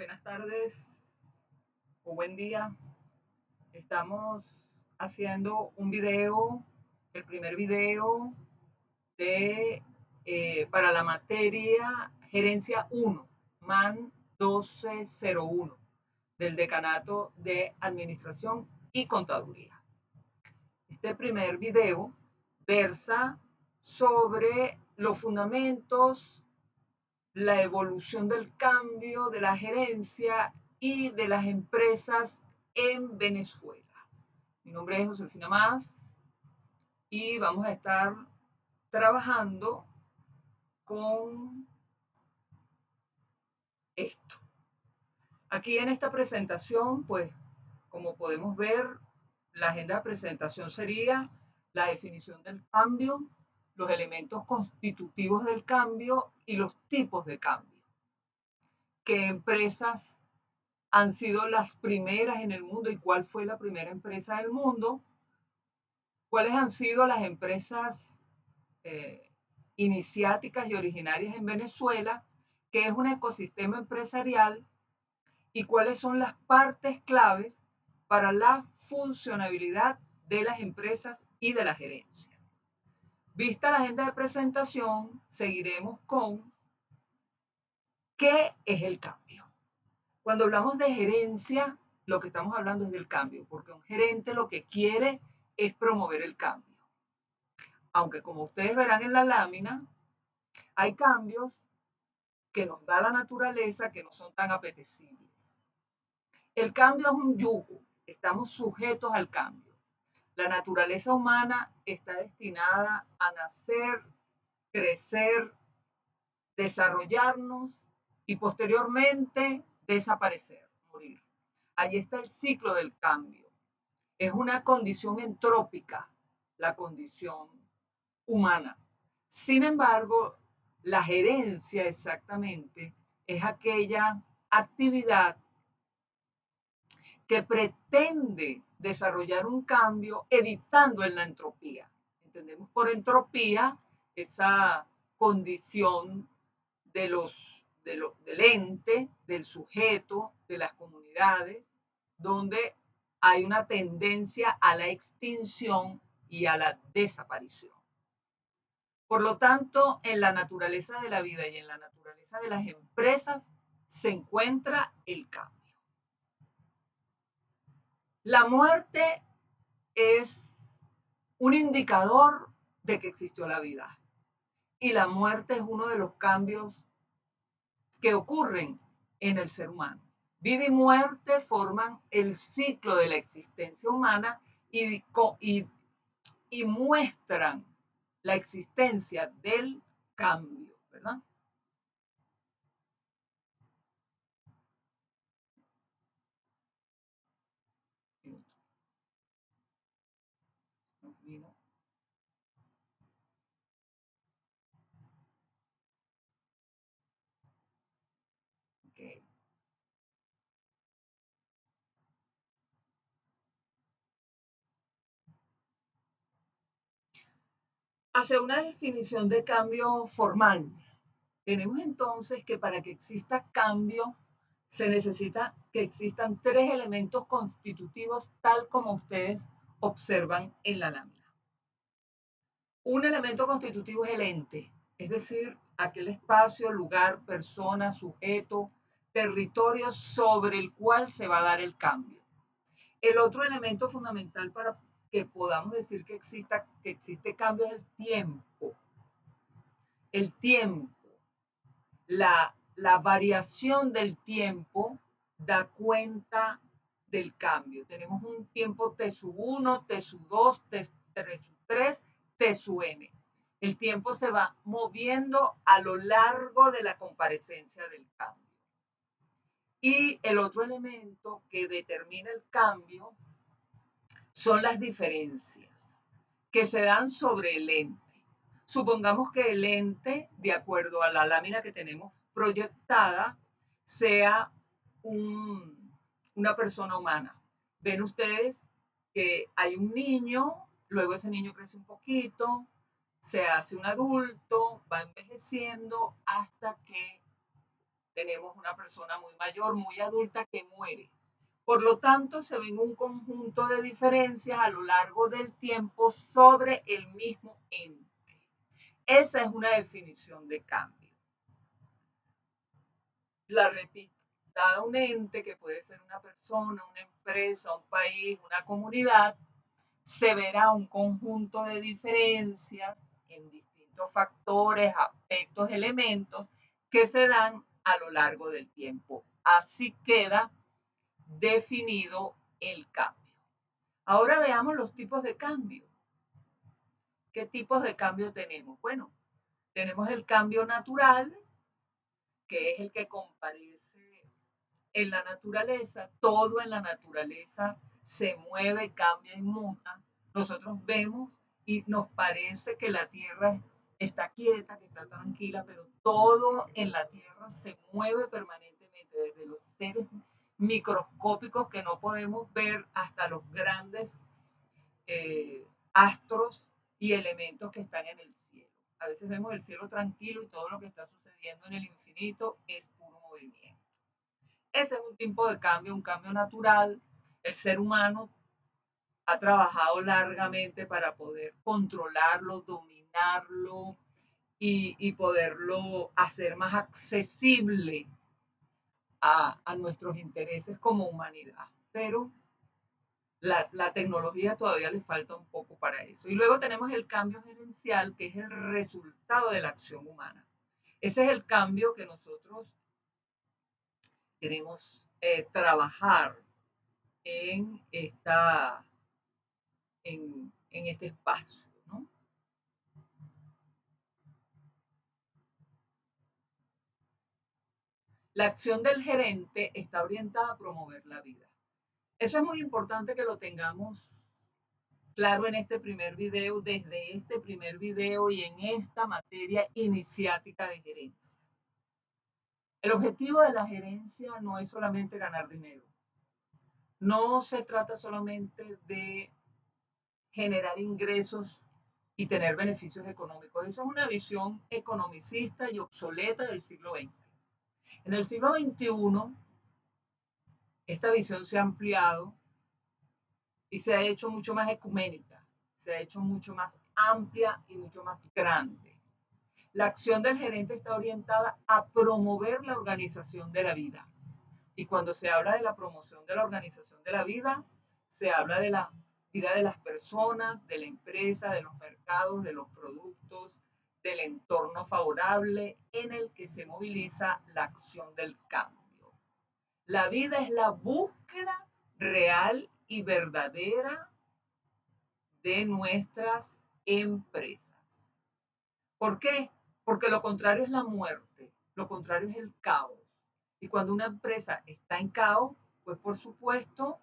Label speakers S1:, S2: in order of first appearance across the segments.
S1: Buenas tardes o buen día. Estamos haciendo un video, el primer video de, para la materia Gerencia 1, MAN 1201, del Decanato de Administración y Contaduría. Este primer video versa sobre los fundamentos, la evolución del cambio de la gerencia y de las empresas en Venezuela. Mi nombre es Josefina Más y vamos a estar trabajando con esto. Aquí en esta presentación, pues, como podemos ver, la agenda de presentación sería la definición del cambio, los elementos constitutivos del cambio y los tipos de cambio. ¿Qué empresas han sido las primeras en el mundo y cuál fue la primera empresa del mundo? ¿Cuáles han sido las empresas iniciáticas y originarias en Venezuela? ¿Qué es un ecosistema empresarial? ¿Y cuáles son las partes claves para la funcionabilidad de las empresas y de la gerencia? Vista la agenda de presentación, seguiremos con ¿qué es el cambio? Cuando hablamos de gerencia, lo que estamos hablando es del cambio, porque un gerente lo que quiere es promover el cambio. Aunque como ustedes verán en la lámina, hay cambios que nos da la naturaleza que no son tan apetecibles. El cambio es un yugo, estamos sujetos al cambio. La naturaleza humana está destinada a nacer, crecer, desarrollarnos y posteriormente desaparecer, morir. Allí está el ciclo del cambio. Es una condición entrópica, la condición humana. Sin embargo, la gerencia exactamente es aquella actividad que pretende desarrollar un cambio evitando la entropía. Entendemos por entropía esa condición del ente, del sujeto, de las comunidades, donde hay una tendencia a la extinción y a la desaparición. Por lo tanto, en la naturaleza de la vida y en la naturaleza de las empresas se encuentra el cambio. La muerte es un indicador de que existió la vida. Y la muerte es uno de los cambios que ocurren en el ser humano. Vida y muerte forman el ciclo de la existencia humana y muestran la existencia del cambio, ¿verdad? Okay. Hacia una definición de cambio formal, tenemos entonces que para que exista cambio se necesita que existan tres elementos constitutivos tal como ustedes observan en la lámina. Un elemento constitutivo es el ente, es decir, aquel espacio, lugar, persona, sujeto, territorio sobre el cual se va a dar el cambio. El otro elemento fundamental para que podamos decir que existe cambio es el tiempo. El tiempo, la variación del tiempo da cuenta del cambio. Tenemos un tiempo T sub 1, T sub 2, T sub 3, T sub n. El tiempo se va moviendo a lo largo de la comparecencia del cambio. Y el otro elemento que determina el cambio son las diferencias que se dan sobre el ente. Supongamos que el ente, de acuerdo a la lámina que tenemos proyectada, sea una persona humana. Ven ustedes que hay un niño, luego ese niño crece un poquito, se hace un adulto, va envejeciendo hasta que tenemos una persona muy mayor, muy adulta que muere. Por lo tanto, se ven un conjunto de diferencias a lo largo del tiempo sobre el mismo ente. Esa es una definición de cambio. La repito, cada un ente, que puede ser una persona, una empresa, un país, una comunidad, se verá un conjunto de diferencias en distintos factores, aspectos, elementos que se dan a lo largo del tiempo. Así queda definido el cambio. Ahora veamos los tipos de cambio. ¿Qué tipos de cambio tenemos? Bueno, tenemos el cambio natural, que es el que comparece en la naturaleza. Todo en la naturaleza se mueve, cambia y muta. Nosotros vemos y nos parece que la Tierra está quieta, que está tranquila, pero todo en la Tierra se mueve permanentemente, desde los seres microscópicos que no podemos ver hasta los grandes astros y elementos que están en el cielo. A veces vemos el cielo tranquilo y todo lo que está sucediendo en el infinito es puro movimiento. Ese es un tipo de cambio, un cambio natural. El ser humano ha trabajado largamente para poder controlarlo, dominarlo y poderlo hacer más accesible a nuestros intereses como humanidad. Pero la tecnología todavía le falta un poco para eso. Y luego tenemos el cambio gerencial, que es el resultado de la acción humana. Ese es el cambio que nosotros queremos trabajar en, en este espacio, ¿no? La acción del gerente está orientada a promover la vida. Eso es muy importante que lo tengamos claro en este primer video, desde este primer video y en esta materia iniciática de gerencia. El objetivo de la gerencia no es solamente ganar dinero. No se trata solamente de generar ingresos y tener beneficios económicos. Eso es una visión economicista y obsoleta del siglo XX. En el siglo XXI, esta visión se ha ampliado y se ha hecho mucho más ecuménica, se ha hecho mucho más amplia y mucho más grande. La acción del gerente está orientada a promover la organización de la vida. Y cuando se habla de la promoción de la organización de la vida, se habla de la vida de las personas, de la empresa, de los mercados, de los productos, del entorno favorable en el que se moviliza la acción del cambio. La vida es la búsqueda real y verdadera de nuestras empresas. ¿Por qué? Porque lo contrario es la muerte, lo contrario es el caos. Y cuando una empresa está en caos, pues por supuesto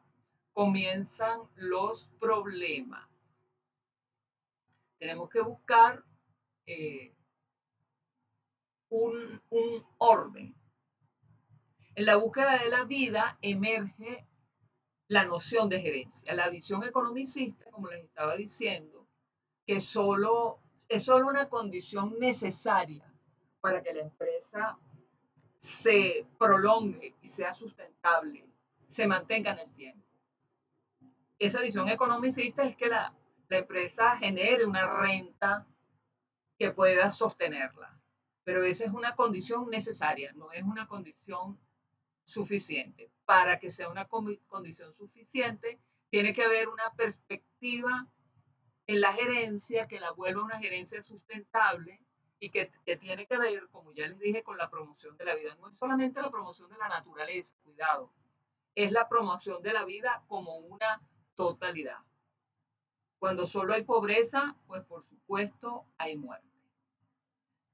S1: comienzan los problemas. Tenemos que buscar un orden. En la búsqueda de la vida emerge la noción de gerencia, la visión economicista, como les estaba diciendo, que es solo una condición necesaria para que la empresa se prolongue y sea sustentable, se mantenga en el tiempo. Esa visión economicista es que la empresa genere una renta que pueda sostenerla, pero esa es una condición necesaria, no es una condición suficiente. Para que sea una condición suficiente, tiene que haber una perspectiva en la gerencia que la vuelva una gerencia sustentable y que tiene que ver, como ya les dije, con la promoción de la vida. No es solamente la promoción de la naturaleza, cuidado, es la promoción de la vida como una totalidad. Cuando solo hay pobreza, pues por supuesto hay muerte.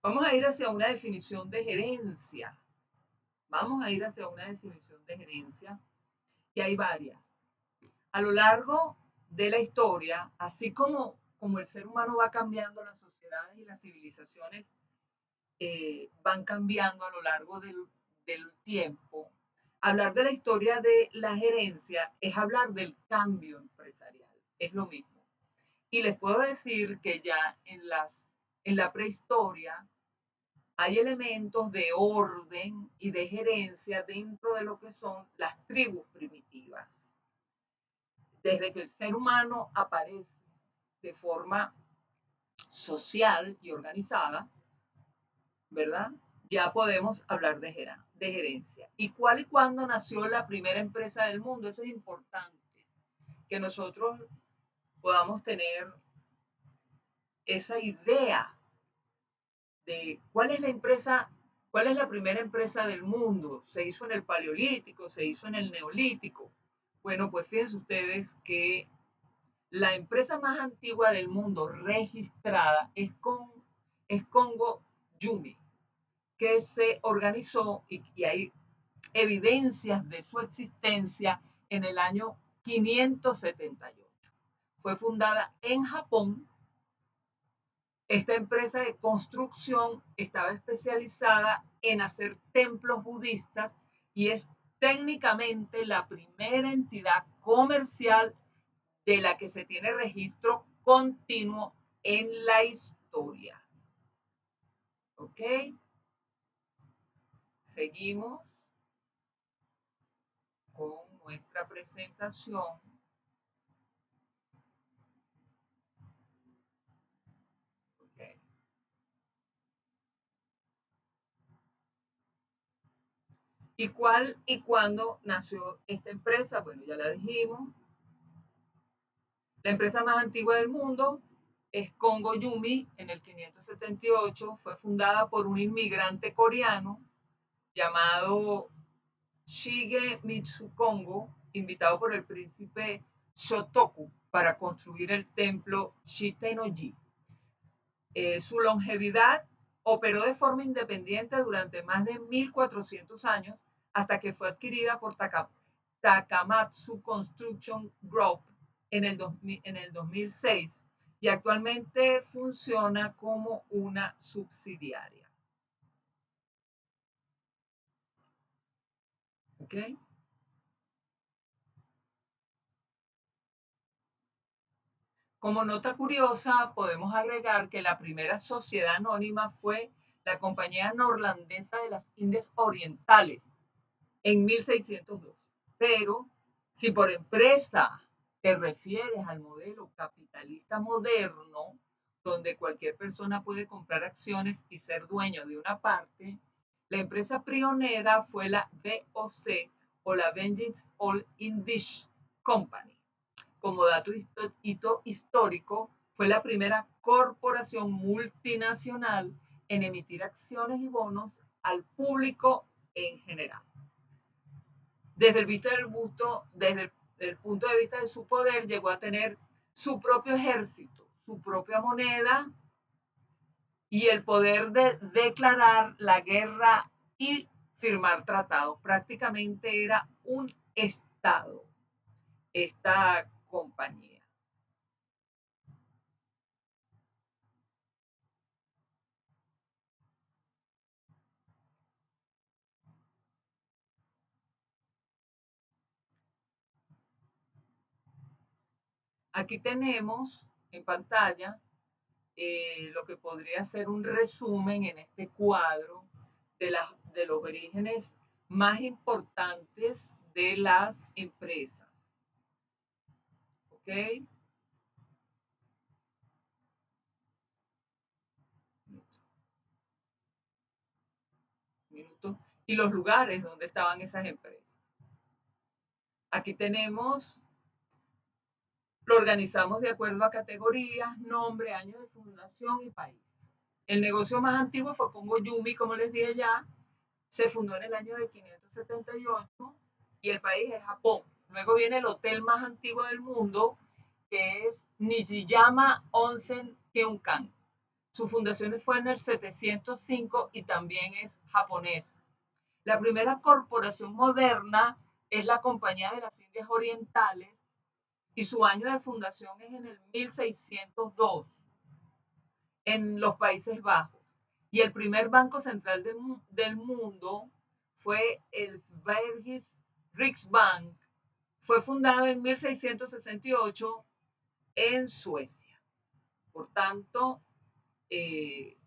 S1: Vamos a ir hacia una definición de gerencia. Vamos a ir hacia una definición de gerencia, y hay varias. A lo largo de la historia, así como el ser humano va cambiando, las sociedades y las civilizaciones van cambiando a lo largo del tiempo, hablar de la historia de la gerencia es hablar del cambio empresarial, es lo mismo. Y les puedo decir que ya en la prehistoria hay elementos de orden y de gerencia dentro de lo que son las tribus primitivas. Desde que el ser humano aparece de forma social y organizada, ¿verdad? Ya podemos hablar de gerencia. ¿Y cuál y cuándo nació la primera empresa del mundo? Eso es importante, que nosotros podamos tener esa idea de cuál es la empresa, cuál es la primera empresa del mundo. Se hizo en el Paleolítico, se hizo en el Neolítico. Bueno, pues fíjense ustedes que la empresa más antigua del mundo registrada es Congo Yumi, que se organizó y hay evidencias de su existencia en el año 578. Fue fundada en Japón. Esta empresa de construcción estaba especializada en hacer templos budistas y es técnicamente la primera entidad comercial de la que se tiene registro continuo en la historia. ¿Ok? Seguimos con nuestra presentación. Okay. ¿Y cuál y cuándo nació esta empresa? Bueno, ya la dijimos. La empresa más antigua del mundo es Congo Yumi en el 578. Fue fundada por un inmigrante coreano llamado Shige Mitsukongo, invitado por el príncipe Shotoku para construir el templo Shitenoji. Su longevidad operó de forma independiente durante más de 1400 años hasta que fue adquirida por Takamatsu Construction Group en el 2006 y actualmente funciona como una subsidiaria. ¿Ok? Como nota curiosa, podemos agregar que la primera sociedad anónima fue la Compañía Neerlandesa de las Indias Orientales en 1602. Pero si por empresa te refieres al modelo capitalista moderno, donde cualquier persona puede comprar acciones y ser dueño de una parte, la empresa pionera fue la VOC o la Vengeance All Indish Company. Como dato hito histórico, fue la primera corporación multinacional en emitir acciones y bonos al público en general. Desde el punto de vista de su poder, llegó a tener su propio ejército, su propia moneda y el poder de declarar la guerra y firmar tratados. Prácticamente era un estado esta compañía. Aquí tenemos en pantalla lo que podría ser un resumen en este cuadro de los orígenes más importantes de las empresas. ¿Ok? Minuto. Y los lugares donde estaban esas empresas. Aquí tenemos, lo organizamos de acuerdo a categorías, nombre, año de fundación y país. El negocio más antiguo fue Congo Yumi, como les dije ya, se fundó en el año de 578 y el país es Japón. Luego viene el hotel más antiguo del mundo, que es Nishiyama Onsen Kyunkan. Su fundación fue en el 705 y también es japonés. La primera corporación moderna es la Compañía de las Indias Orientales y su año de fundación es en el 1602 en los Países Bajos. Y el primer banco central del mundo fue el Sveriges Riksbank. Fue fundado en 1668 en Suecia. Por tanto, eh,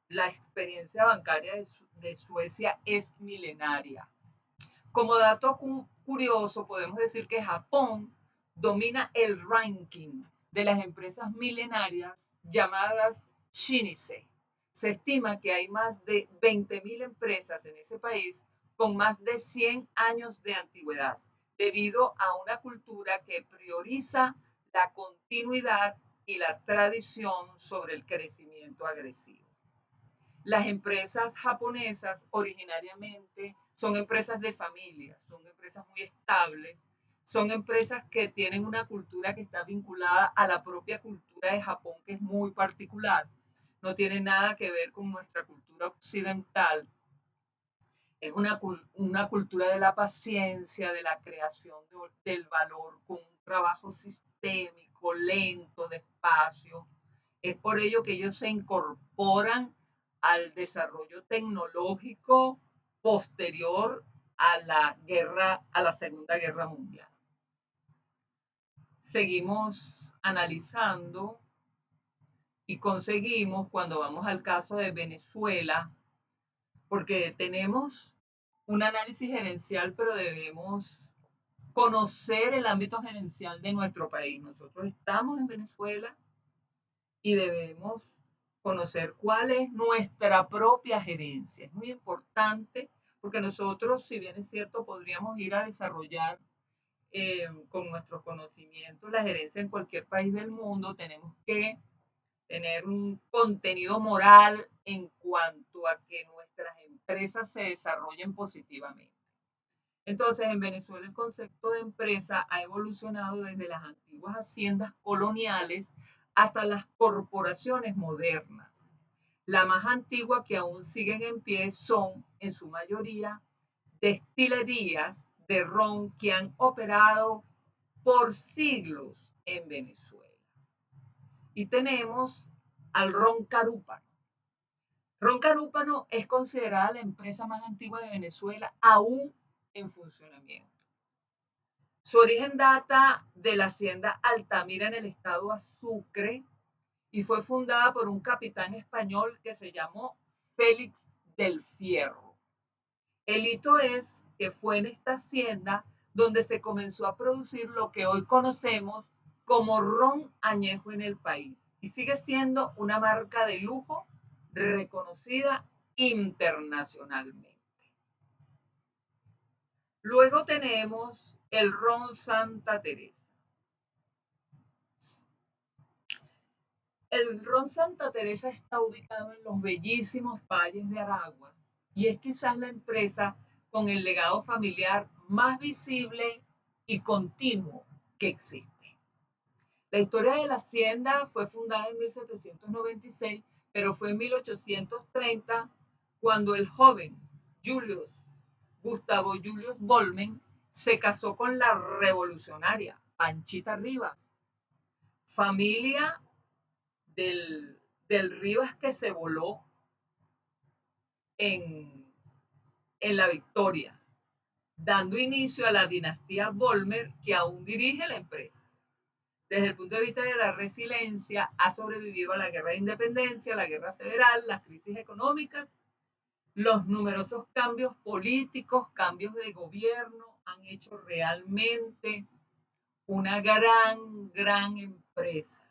S1: la experiencia bancaria de Suecia es milenaria. Como dato curioso, podemos decir que Japón domina el ranking de las empresas milenarias llamadas Shinise. Se estima que hay más de 20.000 empresas en ese país con más de 100 años de antigüedad, debido a una cultura que prioriza la continuidad y la tradición sobre el crecimiento agresivo. Las empresas japonesas originariamente son empresas de familias, son empresas muy estables, son empresas que tienen una cultura que está vinculada a la propia cultura de Japón, que es muy particular. No tiene nada que ver con nuestra cultura occidental. Es una cultura de la paciencia, de la creación del valor, con un trabajo sistémico, lento, despacio. Es por ello que ellos se incorporan al desarrollo tecnológico posterior a la Segunda Guerra Mundial. Seguimos analizando y conseguimos, cuando vamos al caso de Venezuela, porque tenemos un análisis gerencial, pero debemos conocer el ámbito gerencial de nuestro país. Nosotros estamos en Venezuela y debemos conocer cuál es nuestra propia gerencia. Es muy importante porque nosotros, si bien es cierto, podríamos ir a desarrollar con nuestros conocimientos la gerencia en cualquier país del mundo, tenemos que tener un contenido moral en cuanto a que nuestras empresas se desarrollen positivamente. Entonces, en Venezuela el concepto de empresa ha evolucionado desde las antiguas haciendas coloniales hasta las corporaciones modernas. La más antigua que aún siguen en pie son, en su mayoría, destilerías de ron que han operado por siglos en Venezuela. Y tenemos al ron Carúpano. Ron Carúpano es considerada la empresa más antigua de Venezuela, aún en funcionamiento. Su origen data de la hacienda Altamira en el estado Sucre y fue fundada por un capitán español que se llamó Félix del Fierro. El hito es que fue en esta hacienda donde se comenzó a producir lo que hoy conocemos como ron añejo en el país y sigue siendo una marca de lujo reconocida internacionalmente. Luego tenemos el ron Santa Teresa. El ron Santa Teresa está ubicado en los bellísimos valles de Aragua y es quizás la empresa con el legado familiar más visible y continuo que existe. La historia de la hacienda fue fundada en 1796, pero fue en 1830 cuando el joven Gustavo Julius Bolmen se casó con la revolucionaria Panchita Rivas, familia del Rivas que se voló en, en la Victoria, dando inicio a la dinastía Volmer que aún dirige la empresa. Desde el punto de vista de la resiliencia, ha sobrevivido a la guerra de independencia, la guerra federal, las crisis económicas, los numerosos cambios políticos, cambios de gobierno, han hecho realmente una gran empresa.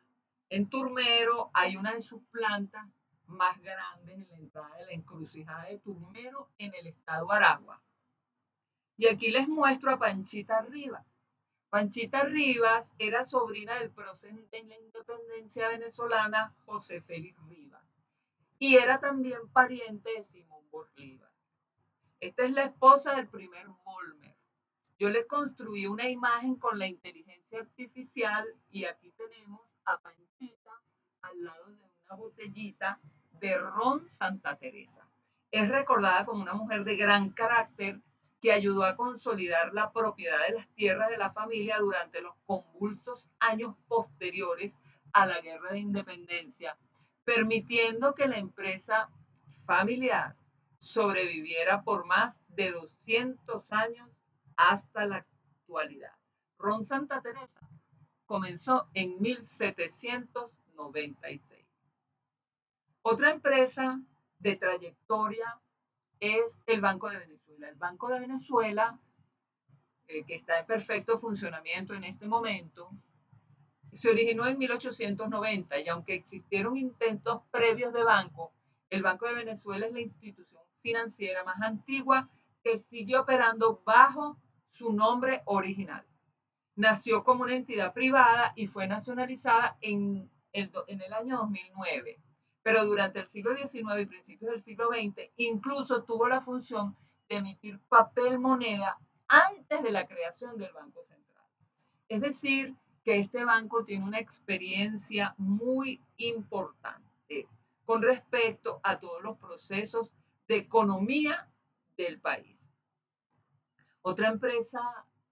S1: En Turmero hay una de sus plantas más grandes en la entrada de la encrucijada de Turmero en el estado Aragua. Y aquí les muestro a Panchita Rivas. Panchita Rivas era sobrina del prócer de la independencia venezolana José Félix Rivas y era también pariente de Simón Bolívar. Esta es la esposa del primer Volmer. Yo le construí una imagen con la inteligencia artificial y aquí tenemos a Panchita al lado de una botellita de ron Santa Teresa. Es recordada como una mujer de gran carácter que ayudó a consolidar la propiedad de las tierras de la familia durante los convulsos años posteriores a la Guerra de Independencia, permitiendo que la empresa familiar sobreviviera por más de 200 años hasta la actualidad. Ron Santa Teresa comenzó en 1796. Otra empresa de trayectoria es el Banco de Venezuela. El Banco de Venezuela, que está en perfecto funcionamiento en este momento, se originó en 1890 y aunque existieron intentos previos de banco, el Banco de Venezuela es la institución financiera más antigua que sigue operando bajo su nombre original. Nació como una entidad privada y fue nacionalizada en el año 2009, pero durante el siglo XIX y principios del siglo XX incluso tuvo la función de emitir papel moneda antes de la creación del Banco Central. Es decir, que este banco tiene una experiencia muy importante con respecto a todos los procesos de economía del país. Otra empresa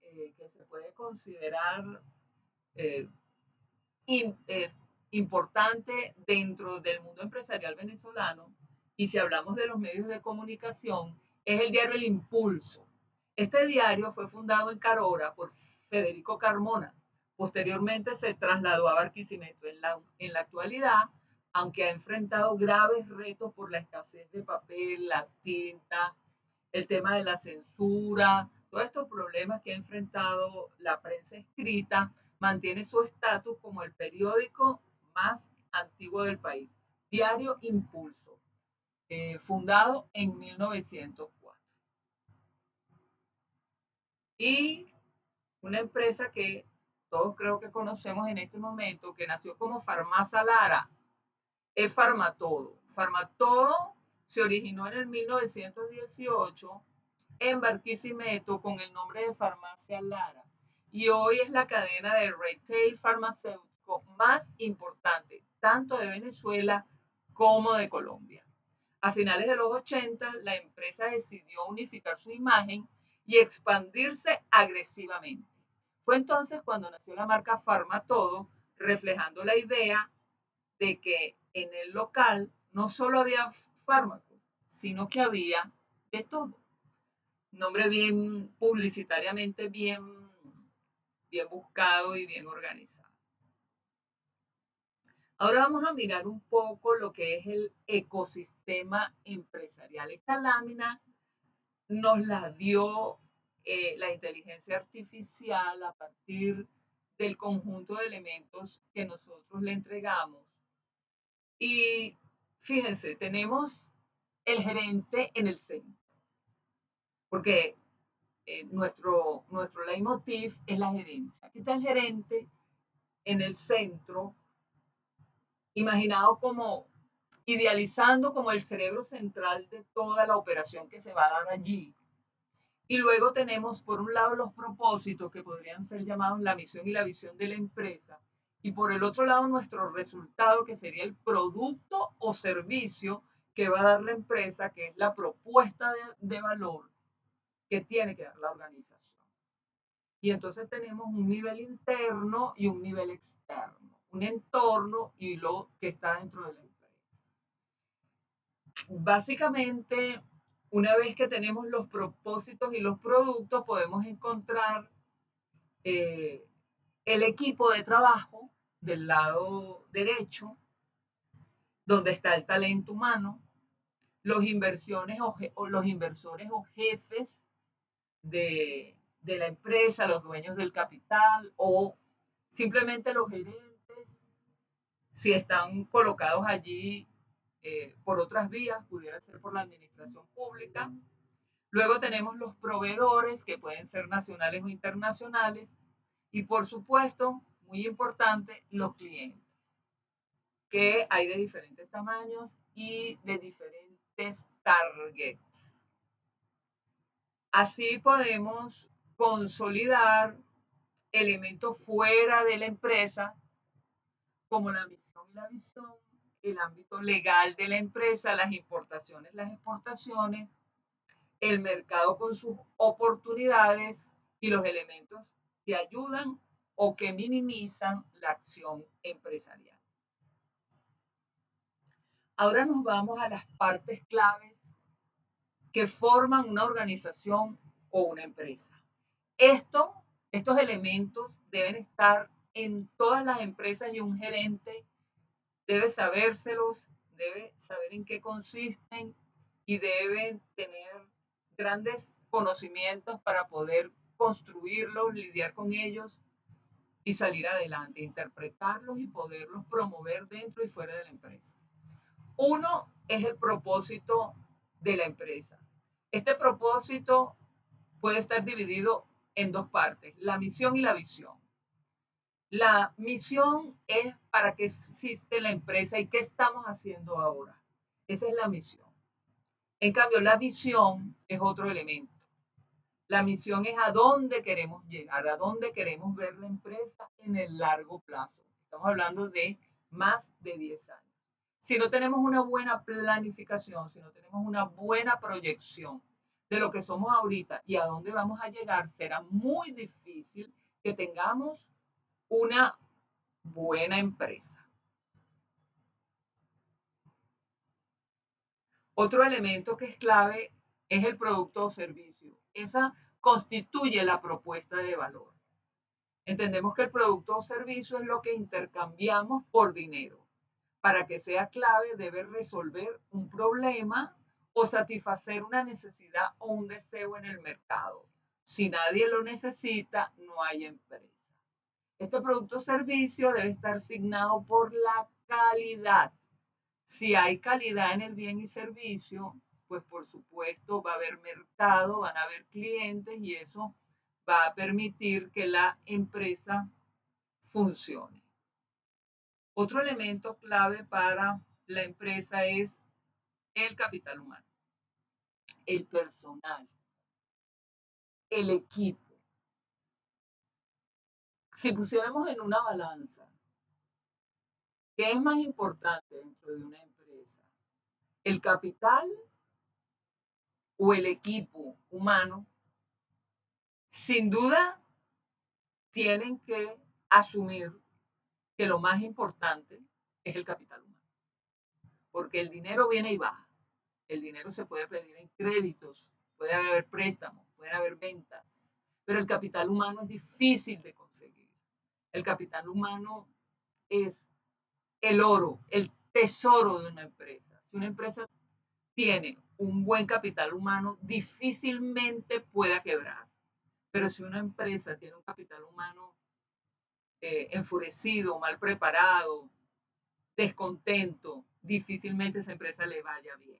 S1: que se puede considerar eh, in, eh, importante dentro del mundo empresarial venezolano, y si hablamos de los medios de comunicación, es el diario El Impulso. Este diario fue fundado en Carora por Federico Carmona. Posteriormente se trasladó a Barquisimeto. En la actualidad, aunque ha enfrentado graves retos por la escasez de papel, la tinta, el tema de la censura, todos estos problemas que ha enfrentado la prensa escrita, mantiene su estatus como el periódico más antiguo del país. Diario Impulso, fundado en 1904. Y una empresa que todos creo que conocemos en este momento, que nació como Farmacia Lara, es Farmatodo. Farmatodo se originó en el 1918 en Barquisimeto con el nombre de Farmacia Lara y hoy es la cadena de retail farmacéutico más importante, tanto de Venezuela como de Colombia. A finales de los 80, la empresa decidió unificar su imagen y expandirse agresivamente. Fue entonces cuando nació la marca Farmatodo, reflejando la idea de que en el local no solo había fármacos, sino que había de todo. Nombre bien publicitariamente bien buscado y bien organizado. Ahora vamos a mirar un poco lo que es el ecosistema empresarial. Esta lámina nos la dio la inteligencia artificial a partir del conjunto de elementos que nosotros le entregamos. Y fíjense, tenemos el gerente en el centro, porque nuestro leitmotiv es la gerencia. Aquí está el gerente en el centro, imaginado como, idealizando como el cerebro central de toda la operación que se va a dar allí. Y luego tenemos, por un lado, los propósitos que podrían ser llamados la misión y la visión de la empresa. Y por el otro lado, nuestro resultado, que sería el producto o servicio que va a dar la empresa, que es la propuesta de valor que tiene que dar la organización. Y entonces tenemos un nivel interno y un nivel externo, un entorno y lo que está dentro de la empresa. Básicamente, una vez que tenemos los propósitos y los productos, podemos encontrar eh, el equipo de trabajo del lado derecho, donde está el talento humano, los inversores o jefes de la empresa, los dueños del capital o simplemente los gerentes, si están colocados allí por otras vías, pudiera ser por la administración pública. Luego tenemos los proveedores, que pueden ser nacionales o internacionales. Y por supuesto, muy importante, los clientes, que hay de diferentes tamaños y de diferentes targets. Así podemos consolidar elementos fuera de la empresa, como la misión y la visión, el ámbito legal de la empresa, las importaciones, las exportaciones, el mercado con sus oportunidades y los elementos que ayudan o que minimizan la acción empresarial. Ahora nos vamos a las partes claves que forman una organización o una empresa. Estos elementos deben estar en todas las empresas y un gerente debe sabérselos, debe saber en qué consisten y debe tener grandes conocimientos para poder construirlos, lidiar con ellos y salir adelante, interpretarlos y poderlos promover dentro y fuera de la empresa. Uno es el propósito de la empresa. Este propósito puede estar dividido en dos partes, la misión y la visión. La misión es para qué existe la empresa y qué estamos haciendo ahora. Esa es la misión. En cambio, la visión es otro elemento. La misión es a dónde queremos llegar, a dónde queremos ver la empresa en el largo plazo. Estamos hablando de más de 10 años. Si no tenemos una buena planificación, si no tenemos una buena proyección de lo que somos ahorita y a dónde vamos a llegar, será muy difícil que tengamos una buena empresa. Otro elemento que es clave es el producto o servicio. Esa constituye la propuesta de valor. Entendemos que el producto o servicio es lo que intercambiamos por dinero. Para que sea clave debe resolver un problema o satisfacer una necesidad o un deseo en el mercado. Si nadie lo necesita, no hay empresa. Este producto o servicio debe estar signado por la calidad. Si hay calidad en el bien y servicio, pues por supuesto va a haber mercado, van a haber clientes y eso va a permitir que la empresa funcione. Otro elemento clave para la empresa es el capital humano, el personal, el equipo. Si pusiéramos en una balanza, ¿qué es más importante dentro de una empresa? ¿El capital o el equipo humano? Sin duda, tienen que asumir que lo más importante es el capital humano, porque el dinero viene y va. El dinero se puede pedir en créditos, puede haber préstamos, puede haber ventas, pero el capital humano es difícil de conseguir. El capital humano es el oro, el tesoro de una empresa. Si una empresa tiene un buen capital humano, difícilmente pueda quebrar. Pero si una empresa tiene un capital humano enfurecido, mal preparado, descontento, difícilmente esa empresa le vaya bien.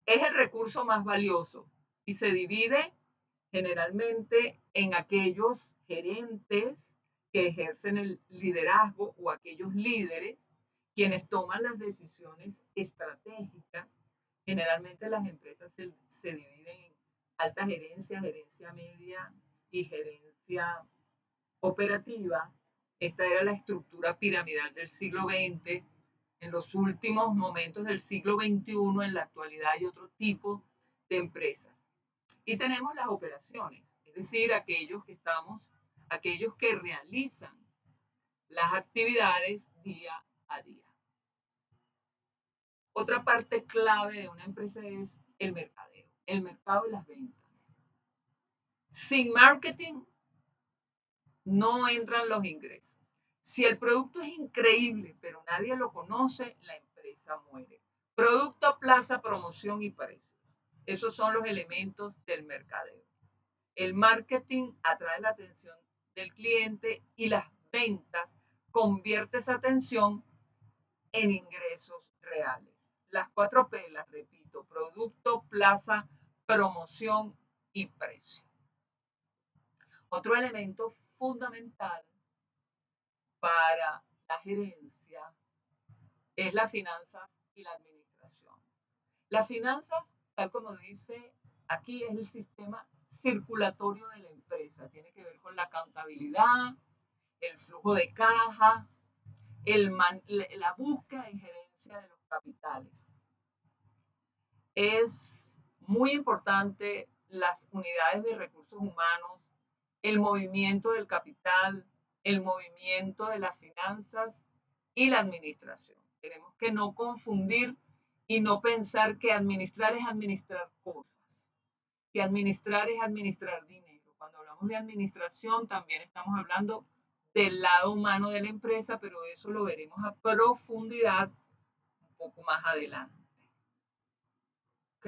S1: Es el recurso más valioso y se divide generalmente en aquellos gerentes que ejercen el liderazgo o aquellos líderes quienes toman las decisiones estratégicas. Generalmente las empresas se dividen en alta gerencia, gerencia media y gerencia operativa. Esta era la estructura piramidal del siglo XX. En los últimos momentos del siglo XXI, en la actualidad hay otro tipo de empresas. Y tenemos las operaciones, es decir, aquellos que realizan las actividades día a día. Otra parte clave de una empresa es el mercadeo, el mercado y las ventas. Sin marketing no entran los ingresos. Si el producto es increíble, pero nadie lo conoce, la empresa muere. Producto, plaza, promoción y precio. Esos son los elementos del mercadeo. El marketing atrae la atención del cliente y las ventas convierte esa atención en ingresos reales. Las 4P, las repito, producto, plaza, promoción y precio. Otro elemento fundamental para la gerencia es las finanzas y la administración. Las finanzas, tal como dice aquí, es el sistema circulatorio de la empresa. Tiene que ver con la contabilidad, el flujo de caja, la búsqueda y gerencia de los capitales. Es muy importante las unidades de recursos humanos, el movimiento del capital, el movimiento de las finanzas y la administración. Tenemos que no confundir y no pensar que administrar es administrar cosas, que administrar es administrar dinero. Cuando hablamos de administración también estamos hablando del lado humano de la empresa, pero eso lo veremos a profundidad poco más adelante. ¿Ok?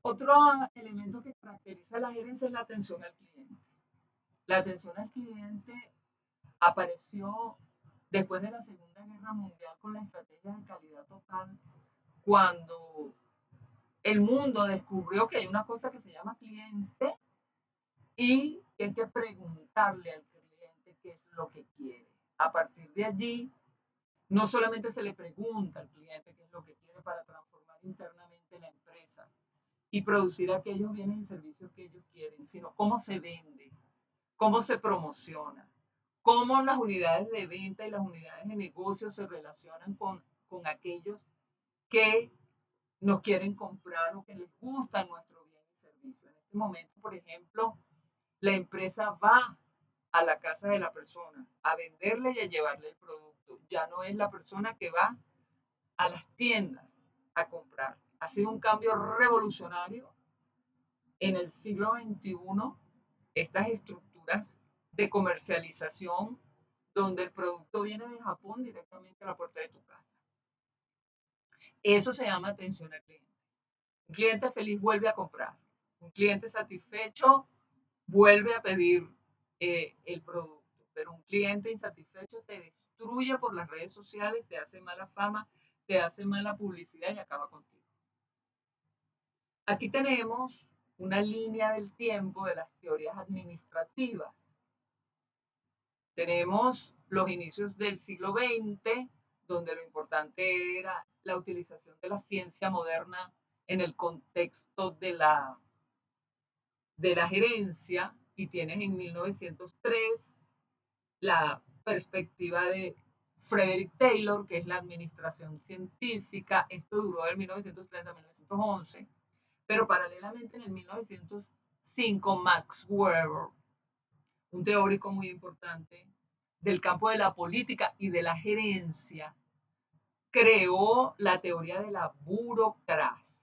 S1: Otro elemento que caracteriza a la gerencia es la atención al cliente. La atención al cliente apareció después de la Segunda Guerra Mundial con la estrategia de calidad total, cuando el mundo descubrió que hay una cosa que se llama cliente y que hay que preguntarle al cliente qué es lo que quiere. A partir de allí, no solamente se le pregunta al cliente qué es lo que quiere para transformar internamente la empresa y producir aquellos bienes y servicios que ellos quieren, sino cómo se vende, cómo se promociona, cómo las unidades de venta y las unidades de negocio se relacionan con aquellos que nos quieren comprar o que les gusta nuestro bien y servicio. En este momento, por ejemplo, la empresa va a la casa de la persona a venderle y a llevarle el producto. Ya no es la persona que va a las tiendas a comprar. Ha sido un cambio revolucionario en el siglo XXI, estas estructuras de comercialización donde el producto viene de Japón directamente a la puerta de tu casa. Eso se llama atención al cliente. Un cliente feliz vuelve a comprar. Un cliente satisfecho vuelve a pedir el producto. Pero un cliente insatisfecho te destruye por las redes sociales, te hace mala fama, te hace mala publicidad y acaba contigo. Aquí tenemos una línea del tiempo de las teorías administrativas. Tenemos los inicios del siglo XX, donde lo importante era la utilización de la ciencia moderna en el contexto de la gerencia, y tienes en 1903 la perspectiva de Frederick Taylor, que es la administración científica. Esto duró del 1930 a 1911, pero paralelamente en el 1905 Max Weber, un teórico muy importante del campo de la política y de la gerencia, creó la teoría de la burocracia.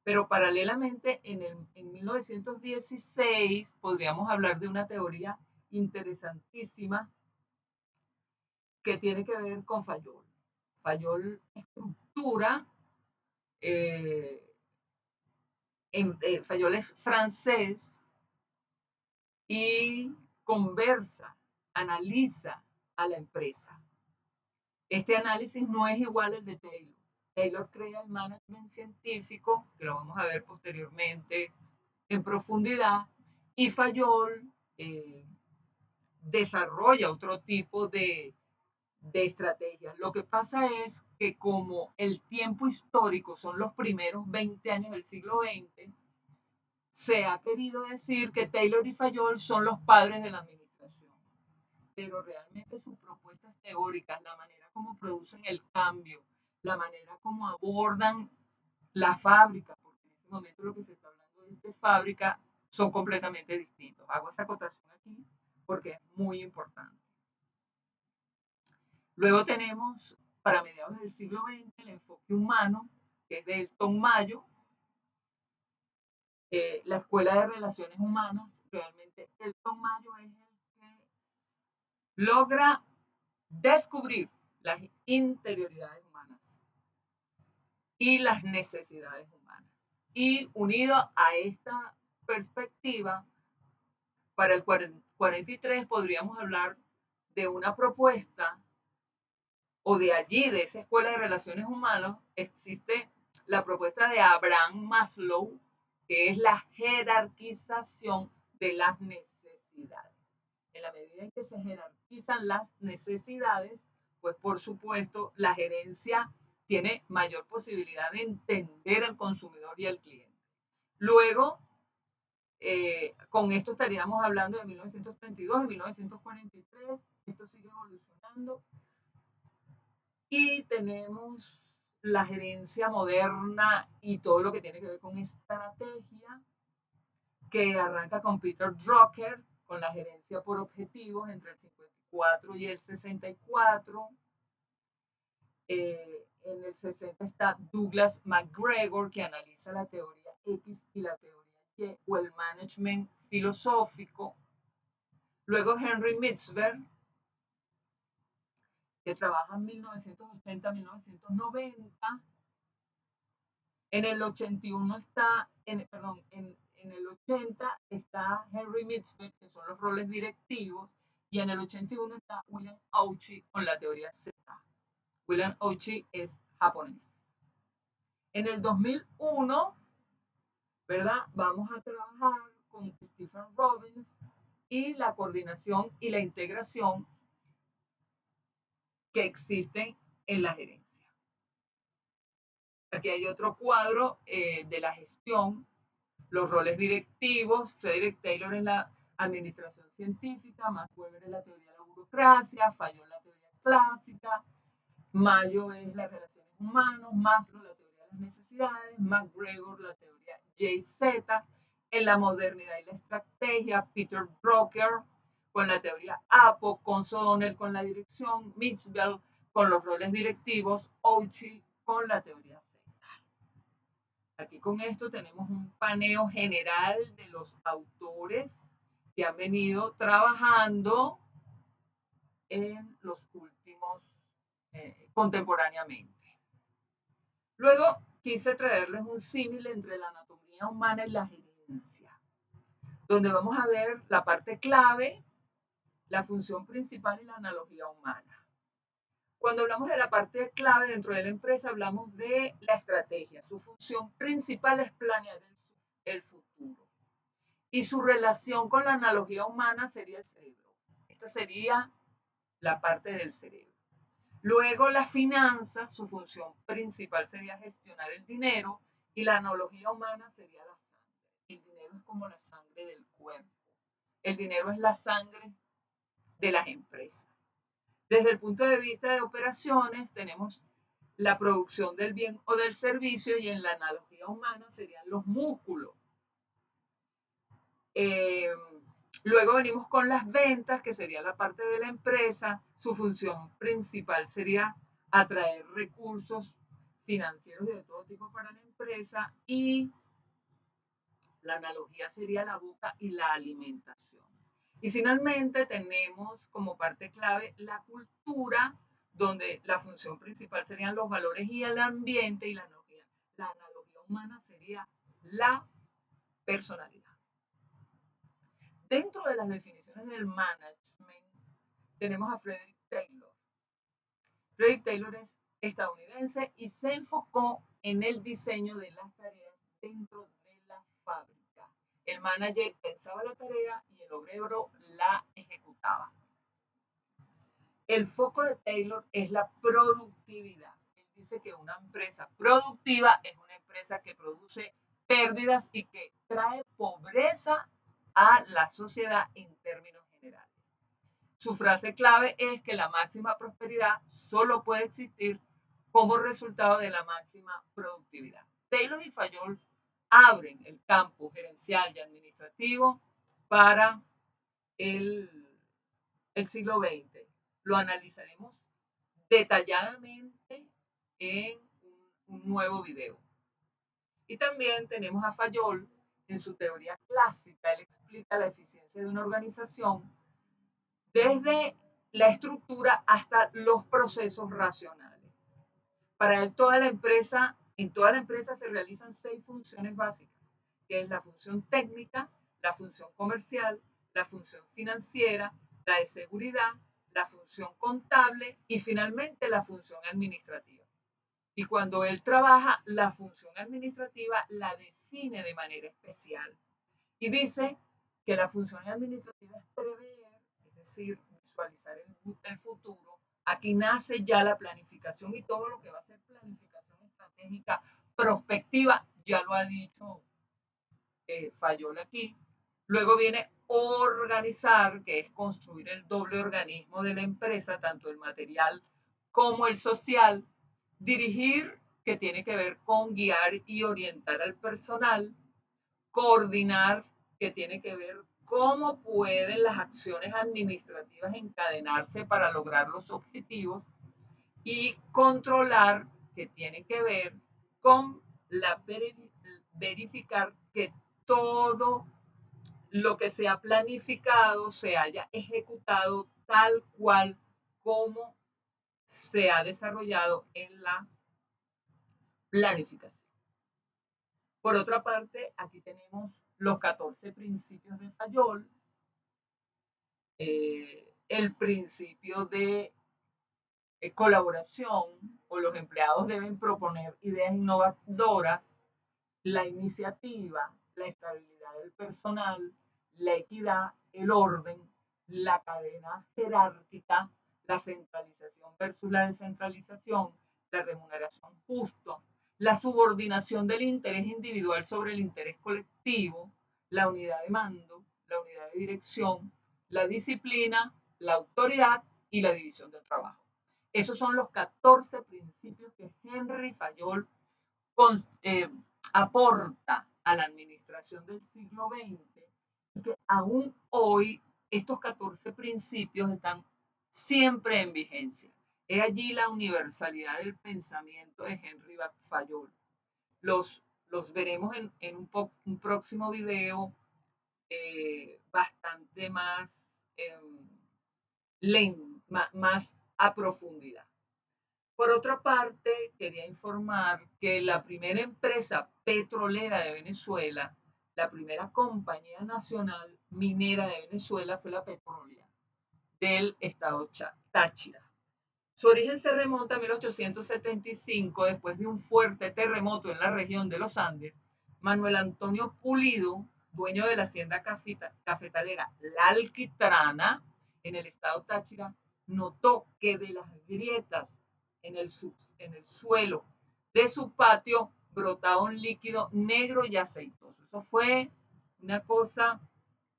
S1: Pero paralelamente en 1916 podríamos hablar de una teoría interesantísima que tiene que ver con Fayol. Fayol estructura, eh, Fayol es francés y conversa, analiza a la empresa. Este análisis no es igual al de Taylor. Taylor crea el management científico, que lo vamos a ver posteriormente en profundidad, y Fayol desarrolla otro tipo de estrategias. Lo que pasa es que como el tiempo histórico son los primeros 20 años del siglo XX, se ha querido decir que Taylor y Fayol son los padres de la administración, pero realmente sus propuestas teóricas, la manera como producen el cambio, la manera como abordan la fábrica, porque en este momento lo que se está hablando es de fábrica, son completamente distintos. Hago esa acotación aquí porque es muy importante. Luego tenemos, para mediados del siglo XX, el enfoque humano, que es de Elton Mayo, la Escuela de Relaciones Humanas. Realmente Elton Mayo es el que logra descubrir las interioridades humanas y las necesidades humanas. Y unido a esta perspectiva, para el 43 podríamos hablar de una propuesta, o de allí, de esa escuela de relaciones humanas, existe la propuesta de Abraham Maslow, que es la jerarquización de las necesidades. En la medida en que se jerarquizan las necesidades, pues por supuesto la gerencia tiene mayor posibilidad de entender al consumidor y al cliente. Luego, con esto estaríamos hablando de 1932 y 1943. Esto sigue evolucionando y tenemos la gerencia moderna y todo lo que tiene que ver con estrategia, que arranca con Peter Drucker, con la gerencia por objetivos entre el 54 y el 64. En el 60 está Douglas McGregor, que analiza la teoría X y la teoría Y, o el management filosófico. Luego Henry Mitzberg, que trabaja en 1980-1990. En el 81 está, perdón, en el 80 está Henry Mitzberg, que son los roles directivos, y en el 81 está William Auchi con la teoría Z. William Auchi es japonés. En el 2001, ¿verdad? Vamos a trabajar con Stephen Robbins y la coordinación y la integración que existen en la gerencia. Aquí hay otro cuadro de la gestión, los roles directivos, Frederick Taylor en la administración científica, Max Weber en la teoría de la burocracia, Fayol en la teoría clásica, Mayo es las relaciones humanas, Maslow la teoría de las necesidades, McGregor la teoría JZ, en la modernidad y la estrategia, Peter Drucker con la teoría APO, Conso O'Donnell con la dirección, Mitzbell con los roles directivos, Ouchi con la teoría Z. Aquí con esto tenemos un paneo general de los autores que han venido trabajando en los últimos contemporáneamente. Luego quise traerles un símil entre la anatomía humana y la gerencia, donde vamos a ver la parte clave, la función principal y la analogía humana. Cuando hablamos de la parte clave dentro de la empresa, hablamos de la estrategia. Su función principal es planear el futuro. Y su relación con la analogía humana sería el cerebro. Esta sería la parte del cerebro. Luego las finanzas, su función principal sería gestionar el dinero y la analogía humana sería la sangre. El dinero es como la sangre del cuerpo. El dinero es la sangre de las empresas. Desde el punto de vista de operaciones tenemos la producción del bien o del servicio y en la analogía humana serían los músculos. Luego venimos con las ventas, que sería la parte de la empresa. Su función principal sería atraer recursos financieros de todo tipo para la empresa y la analogía sería la boca y la alimentación. Y finalmente tenemos como parte clave la cultura, donde la función principal serían los valores y el ambiente y la analogía humana sería la personalidad. Dentro de las definiciones del management tenemos a Frederick Taylor. Frederick Taylor es estadounidense y se enfocó en el diseño de las tareas dentro de la fábrica. El manager pensaba la tarea y el obrero la ejecutaba. El foco de Taylor es la productividad. Él dice que una empresa productiva es una empresa que produce pérdidas y que trae pobreza a la sociedad en términos generales. Su frase clave es que la máxima prosperidad solo puede existir como resultado de la máxima productividad. Taylor y Fayol abren el campo gerencial y administrativo para el siglo XX. Lo analizaremos detalladamente en un nuevo video. Y también tenemos a Fayol en su teoría clásica. Él explica la eficiencia de una organización desde la estructura hasta los procesos racionales. Para él, en toda la empresa se realizan 6 funciones básicas, que es la función técnica, la función comercial, la función financiera, la de seguridad, la función contable y finalmente la función administrativa. Y cuando él trabaja, la función administrativa la define de manera especial. Y dice que la función administrativa es prever, es decir, visualizar el futuro. Aquí nace ya la planificación y todo lo que va a ser planificación estratégica prospectiva, ya lo ha dicho Fayol aquí. Luego viene organizar, que es construir el doble organismo de la empresa, tanto el material como el social. Dirigir, que tiene que ver con guiar y orientar al personal. Coordinar, que tiene que ver cómo pueden las acciones administrativas encadenarse para lograr los objetivos. Y controlar, que tiene que ver con verificar que todo lo que se ha planificado se haya ejecutado tal cual como se ha desarrollado en la planificación. Por otra parte, aquí tenemos los 14 principios de Fayol, el principio de colaboración, o los empleados deben proponer ideas innovadoras, la iniciativa, la estabilidad del personal, la equidad, el orden, la cadena jerárquica, la centralización versus la descentralización, la remuneración justa, la subordinación del interés individual sobre el interés colectivo, la unidad de mando, la unidad de dirección, la disciplina, la autoridad y la división del trabajo. Esos son los 14 principios que Henry Fayol eh, aporta a la administración del siglo XX, y que aún hoy estos 14 principios están siempre en vigencia. He allí la universalidad del pensamiento de Henry Fayol. Los veremos en un próximo video bastante más, más a profundidad. Por otra parte, quería informar que la primera empresa petrolera de Venezuela, la primera compañía nacional minera de Venezuela, fue la Petrolia del estado Táchira. Su origen se remonta a 1875, después de un fuerte terremoto en la región de los Andes. Manuel Antonio Pulido, dueño de la hacienda cafetalera La Alquitrana, en el estado Táchira, notó que de las grietas en el suelo de su patio brotaba un líquido negro y aceitoso. Eso fue una cosa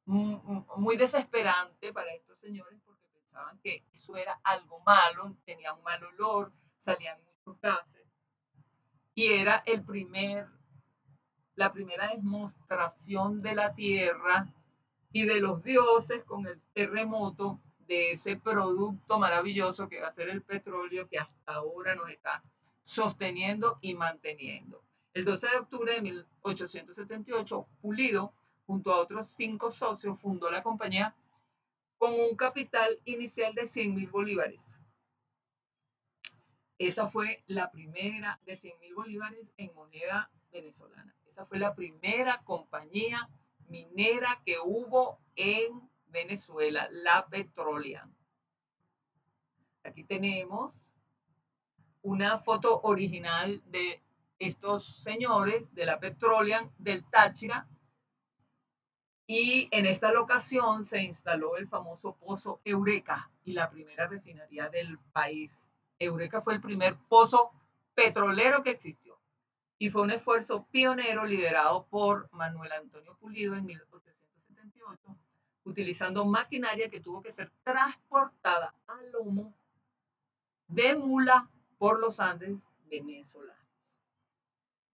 S1: muy desesperante para estos señores, porque pensaban que eso era algo malo, tenía un mal olor, salían muchos gases, y era la primera demostración de la tierra y de los dioses con el terremoto de ese producto maravilloso que va a ser el petróleo, que hasta ahora nos está sosteniendo y manteniendo. El 12 de octubre de 1878, Pulido, junto a otros 5 socios, fundó la compañía con un capital inicial de 100.000 bolívares. Esa fue la primera de 100.000 bolívares en moneda venezolana. Esa fue la primera compañía minera que hubo en Venezuela, la Petroleum. Aquí tenemos una foto original de estos señores de la Petroleum del Táchira, y en esta locación se instaló el famoso pozo Eureka y la primera refinería del país. Eureka fue el primer pozo petrolero que existió y fue un esfuerzo pionero liderado por Manuel Antonio Pulido en 1878, utilizando maquinaria que tuvo que ser transportada a lomo de mula por los Andes venezolanos.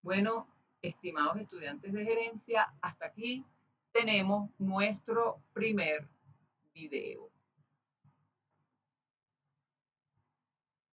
S1: Bueno, estimados estudiantes de gerencia, hasta aquí tenemos nuestro primer video.